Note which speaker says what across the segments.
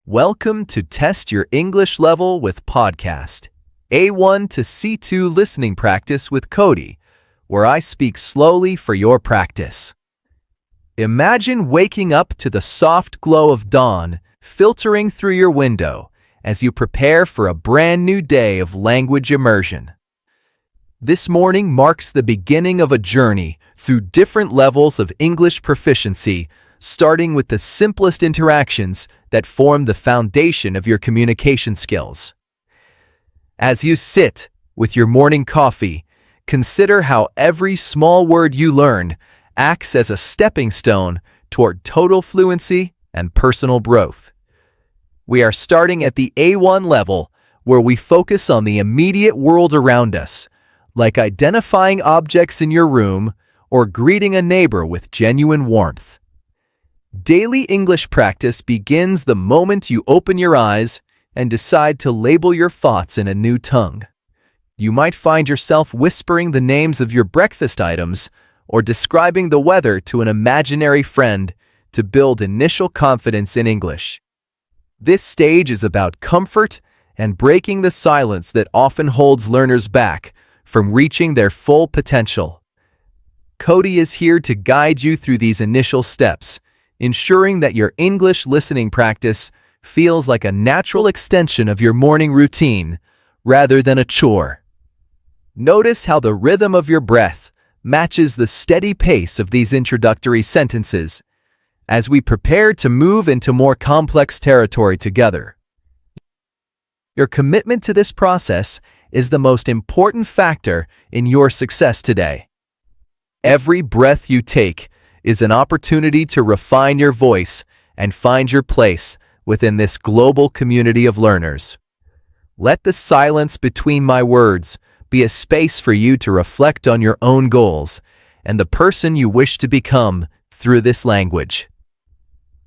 Speaker 1: Welcome to Test Your English Level with Podcast, A1 to C2 Listening Practice with Cody, where I speak slowly for your practice. Imagine waking up to the soft glow of dawn filtering through your window as you prepare for a brand new day of language immersion. This morning marks the beginning of a journey through different levels of English proficiency, starting with the simplest interactions that form the foundation of your communication skills. As you sit with your morning coffee, consider how every small word you learn acts as a stepping stone toward total fluency and personal growth. We are starting at the A1 level, where we focus on the immediate world around us, like identifying objects in your room or greeting a neighbor with genuine warmth. Daily English practice begins the moment you open your eyes and decide to label your thoughts in a new tongue. You might find yourself whispering the names of your breakfast items or describing the weather to an imaginary friend to build initial confidence in English. This stage is about comfort and breaking the silence that often holds learners back from reaching their full potential. Cody is here to guide you through these initial steps, ensuring that your English listening practice feels like a natural extension of your morning routine rather than a chore. Notice how the rhythm of your breath matches the steady pace of these introductory sentences as we prepare to move into more complex territory together. Your commitment to this process is the most important factor in your success today. Every breath you take is an opportunity to refine your voice and find your place within this global community of learners. Let the silence between my words be a space for you to reflect on your own goals and the person you wish to become through this language.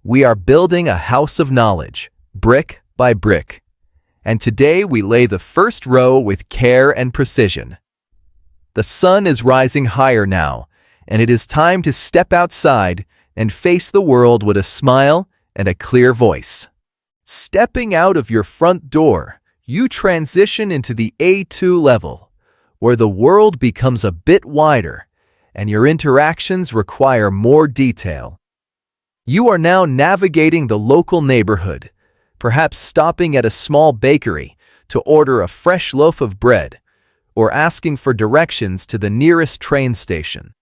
Speaker 1: We are building a house of knowledge, brick by brick, and today we lay the first row with care and precision. The sun is rising higher now, and it is time to step outside and face the world with a smile and a clear voice. Stepping out of your front door, you transition into the A2 level, where the world becomes a bit wider and your interactions require more detail. You are now navigating the local neighborhood, perhaps stopping at a small bakery to order a fresh loaf of bread or asking for directions to the nearest train station.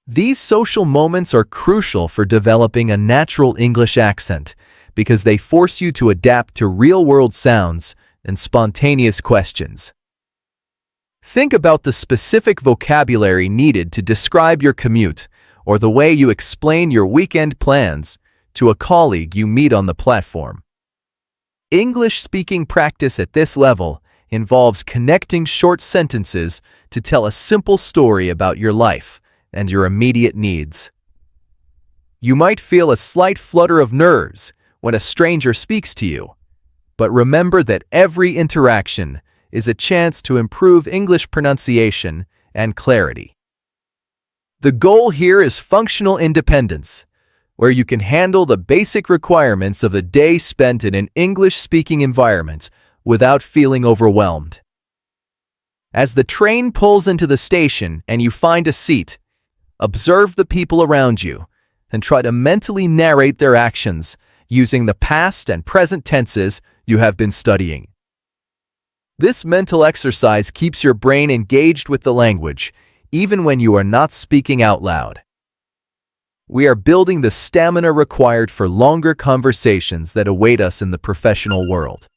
Speaker 1: These social moments are crucial for developing a natural English accent because they force you to adapt to real-world sounds and spontaneous questions. Think about the specific vocabulary needed to describe your commute or the way you explain your weekend plans to a colleague you meet on the platform. English-speaking practice at this level involves connecting short sentences to tell a simple story about your life and your immediate needs. You might feel a slight flutter of nerves when a stranger speaks to you, but remember that every interaction is a chance to improve English pronunciation and clarity. The goal here is functional independence, where you can handle the basic requirements of a day spent in an English-speaking environment without feeling overwhelmed. As the train pulls into the station and you find a seat, observe the people around you and try to mentally narrate their actions using the past and present tenses you have been studying. This mental exercise keeps your brain engaged with the language, even when you are not speaking out loud. We are building the stamina required for longer conversations that await us in the professional world.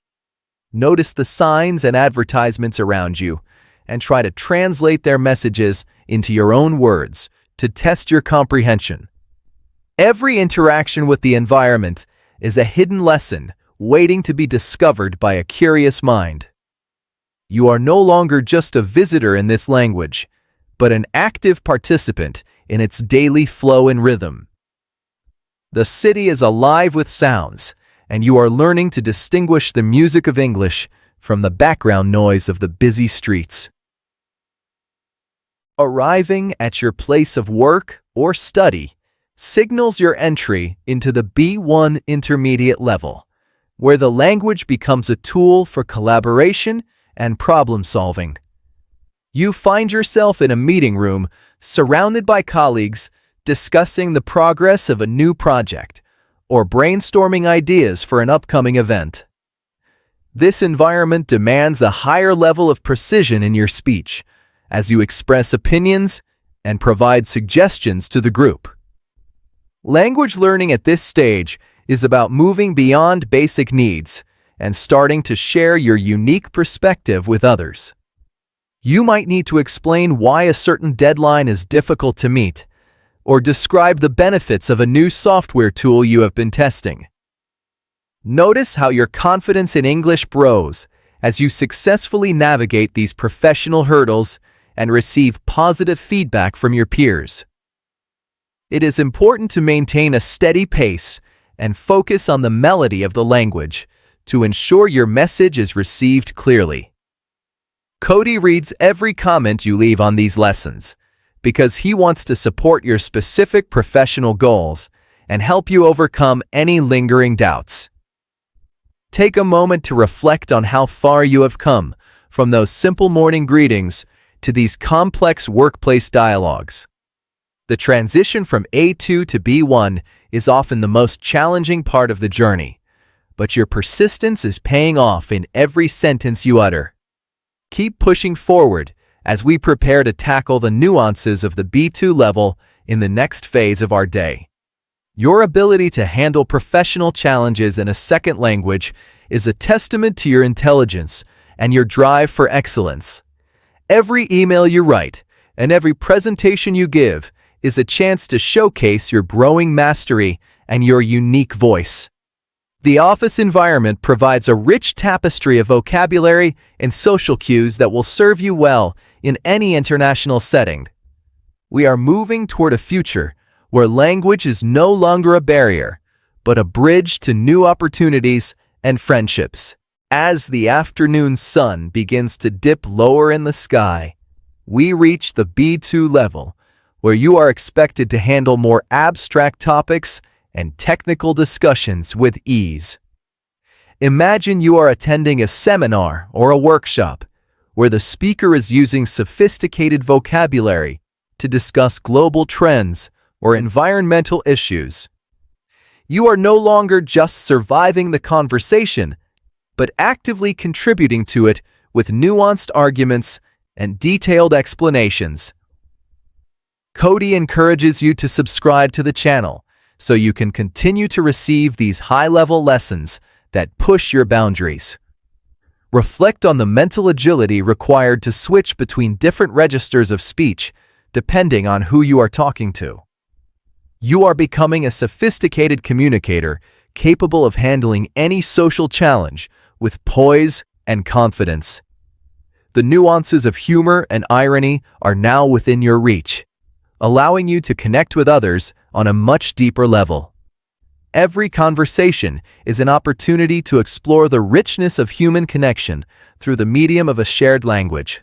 Speaker 1: Notice the signs and advertisements around you and try to translate their messages into your own words to test your comprehension. Every interaction with the environment is a hidden lesson waiting to be discovered by a curious mind. You are no longer just a visitor in this language, but an active participant in its daily flow and rhythm. The city is alive with sounds, and you are learning to distinguish the music of English from the background noise of the busy streets. Arriving at your place of work or study signals your entry into the B1 intermediate level, where the language becomes a tool for collaboration and problem-solving. You find yourself in a meeting room, surrounded by colleagues, discussing the progress of a new project or brainstorming ideas for an upcoming event. This environment demands a higher level of precision in your speech as you express opinions and provide suggestions to the group. Language learning at this stage is about moving beyond basic needs and starting to share your unique perspective with others. You might need to explain why a certain deadline is difficult to meet, or describe the benefits of a new software tool you have been testing. Notice how your confidence in English grows as you successfully navigate these professional hurdles and receive positive feedback from your peers. It is important to maintain a steady pace and focus on the melody of the language to ensure your message is received clearly. Cody reads every comment you leave on these lessons because he wants to support your specific professional goals and help you overcome any lingering doubts. Take a moment to reflect on how far you have come from those simple morning greetings to these complex workplace dialogues. The transition from A2 to B1 is often the most challenging part of the journey, but your persistence is paying off in every sentence you utter. Keep pushing forward as we prepare to tackle the nuances of the B2 level in the next phase of our day. Your ability to handle professional challenges in a second language is a testament to your intelligence and your drive for excellence. Every email you write and every presentation you give is a chance to showcase your growing mastery and your unique voice. The office environment provides a rich tapestry of vocabulary and social cues that will serve you well in any international setting. We are moving toward a future where language is no longer a barrier, but a bridge to new opportunities and friendships. As the afternoon sun begins to dip lower in the sky, we reach the B2 level, where you are expected to handle more abstract topics and technical discussions with ease. Imagine you are attending a seminar or a workshop where the speaker is using sophisticated vocabulary to discuss global trends or environmental issues. You are no longer just surviving the conversation, but actively contributing to it with nuanced arguments and detailed explanations. Cody encourages you to subscribe to the channel so you can continue to receive these high-level lessons that push your boundaries. Reflect on the mental agility required to switch between different registers of speech depending on who you are talking to. You are becoming a sophisticated communicator capable of handling any social challenge with poise and confidence. The nuances of humor and irony are now within your reach, allowing you to connect with others on a much deeper level. Every conversation is an opportunity to explore the richness of human connection through the medium of a shared language.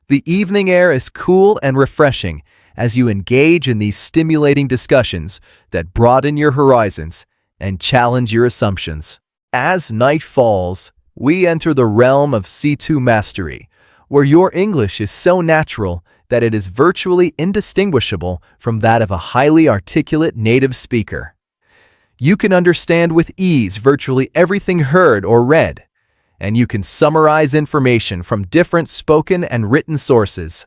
Speaker 1: The evening air is cool and refreshing as you engage in these stimulating discussions that broaden your horizons and challenge your assumptions. As night falls, we enter the realm of C2 mastery, where your English is so natural that it is virtually indistinguishable from that of a highly articulate native speaker. You can understand with ease virtually everything heard or read, and you can summarize information from different spoken and written sources.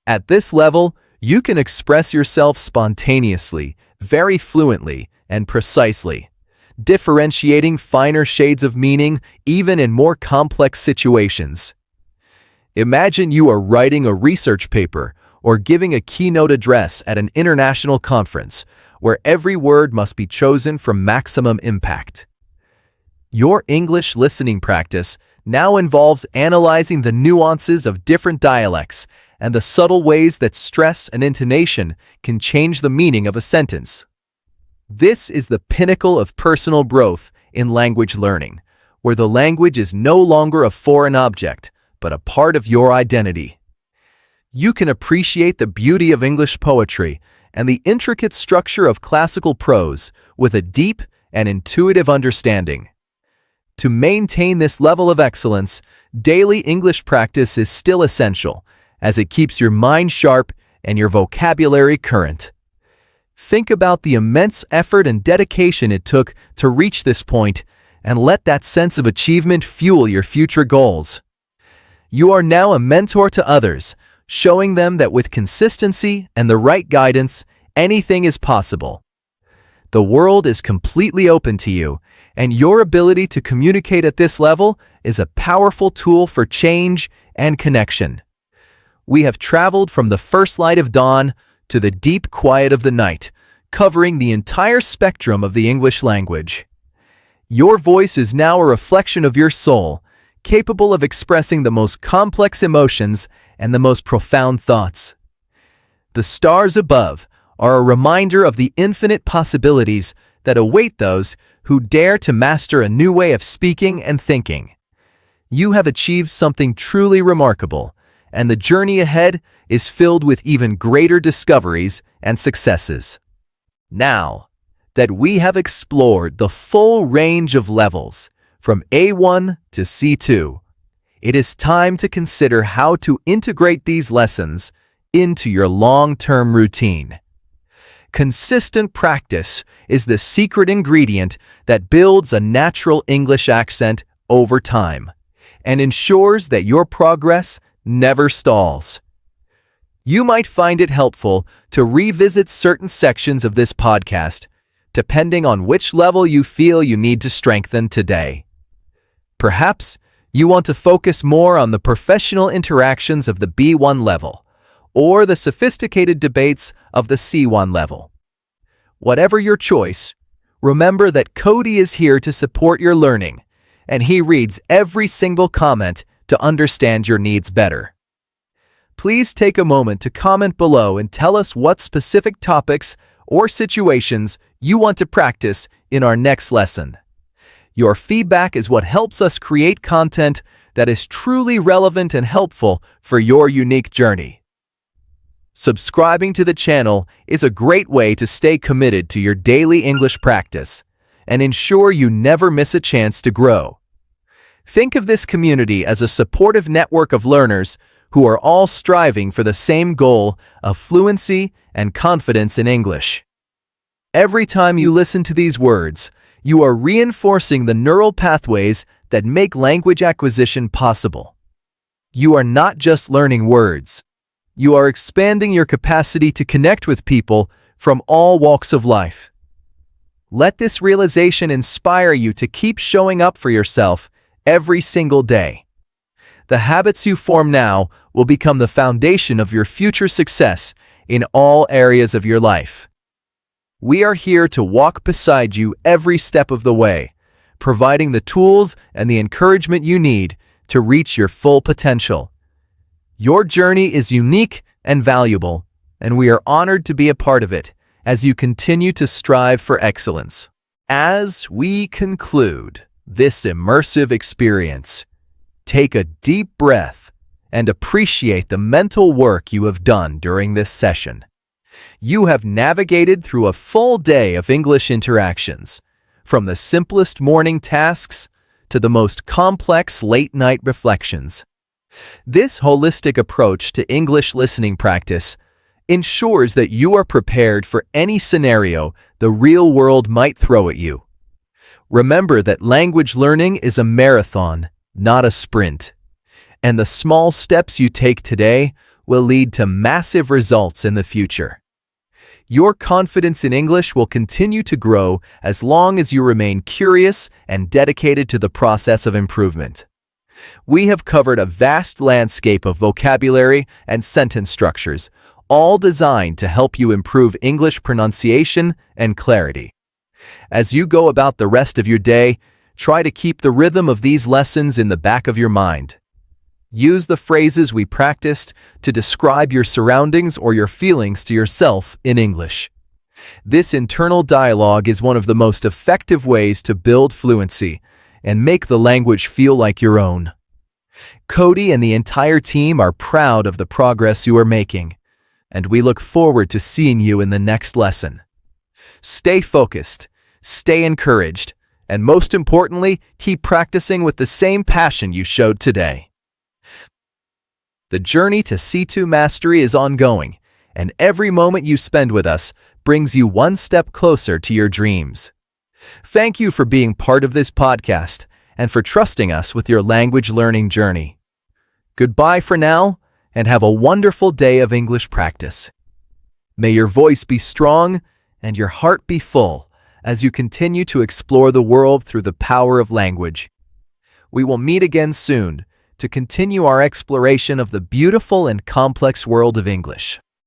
Speaker 1: At this level, you can express yourself spontaneously, very fluently, and precisely, differentiating finer shades of meaning even in more complex situations. Imagine you are writing a research paper or giving a keynote address at an international conference where every word must be chosen for maximum impact. Your English listening practice now involves analyzing the nuances of different dialects and the subtle ways that stress and intonation can change the meaning of a sentence. This is the pinnacle of personal growth in language learning, where the language is no longer a foreign object, but a part of your identity. You can appreciate the beauty of English poetry and the intricate structure of classical prose with a deep and intuitive understanding. To maintain this level of excellence, daily English practice is still essential, as it keeps your mind sharp and your vocabulary current. Think about the immense effort and dedication it took to reach this point, and let that sense of achievement fuel your future goals. You are now a mentor to others, showing them that with consistency and the right guidance, anything is possible. The world is completely open to you, and your ability to communicate at this level is a powerful tool for change and connection. We have traveled from the first light of dawn to the deep quiet of the night, covering the entire spectrum of the English language. Your voice is now a reflection of your soul, capable of expressing the most complex emotions and the most profound thoughts. The stars above are a reminder of the infinite possibilities that await those who dare to master a new way of speaking and thinking. You have achieved something truly remarkable, and the journey ahead is filled with even greater discoveries and successes. Now that we have explored the full range of levels, from A1 to C2, it is time to consider how to integrate these lessons into your long-term routine. Consistent practice is the secret ingredient that builds a natural English accent over time and ensures that your progress never stalls. You might find it helpful to revisit certain sections of this podcast, depending on which level you feel you need to strengthen today. Perhaps you want to focus more on the professional interactions of the B1 level, or the sophisticated debates of the C1 level. Whatever your choice, remember that Cody is here to support your learning, and he reads every single comment to understand your needs better. Please take a moment to comment below and tell us what specific topics or situations you want to practice in our next lesson. Your feedback is what helps us create content that is truly relevant and helpful for your unique journey. Subscribing to the channel is a great way to stay committed to your daily English practice and ensure you never miss a chance to grow. Think of this community as a supportive network of learners who are all striving for the same goal of fluency and confidence in English. Every time you listen to these words, you are reinforcing the neural pathways that make language acquisition possible. You are not just learning words. You are expanding your capacity to connect with people from all walks of life. Let this realization inspire you to keep showing up for yourself every single day. The habits you form now will become the foundation of your future success in all areas of your life. We are here to walk beside you every step of the way, providing the tools and the encouragement you need to reach your full potential. Your journey is unique and valuable, and we are honored to be a part of it as you continue to strive for excellence. As we conclude this immersive experience, take a deep breath and appreciate the mental work you have done during this session. You have navigated through a full day of English interactions, from the simplest morning tasks to the most complex late-night reflections. This holistic approach to English listening practice ensures that you are prepared for any scenario the real world might throw at you. Remember that language learning is a marathon, not a sprint, and the small steps you take today will lead to massive results in the future. Your confidence in English will continue to grow as long as you remain curious and dedicated to the process of improvement. We have covered a vast landscape of vocabulary and sentence structures, all designed to help you improve English pronunciation and clarity. As you go about the rest of your day, try to keep the rhythm of these lessons in the back of your mind. Use the phrases we practiced to describe your surroundings or your feelings to yourself in English. This internal dialogue is one of the most effective ways to build fluency and make the language feel like your own. Cody and the entire team are proud of the progress you are making, and we look forward to seeing you in the next lesson. Stay focused, stay encouraged, And most importantly, keep practicing with the same passion you showed today. The journey to C2 mastery is ongoing, and every moment you spend with us brings you one step closer to your dreams. Thank you for being part of this podcast and for trusting us with your language learning journey. Goodbye for now, and have a wonderful day of English practice. May your voice be strong and your heart be full as you continue to explore the world through the power of language. We will meet again soon to continue our exploration of the beautiful and complex world of English.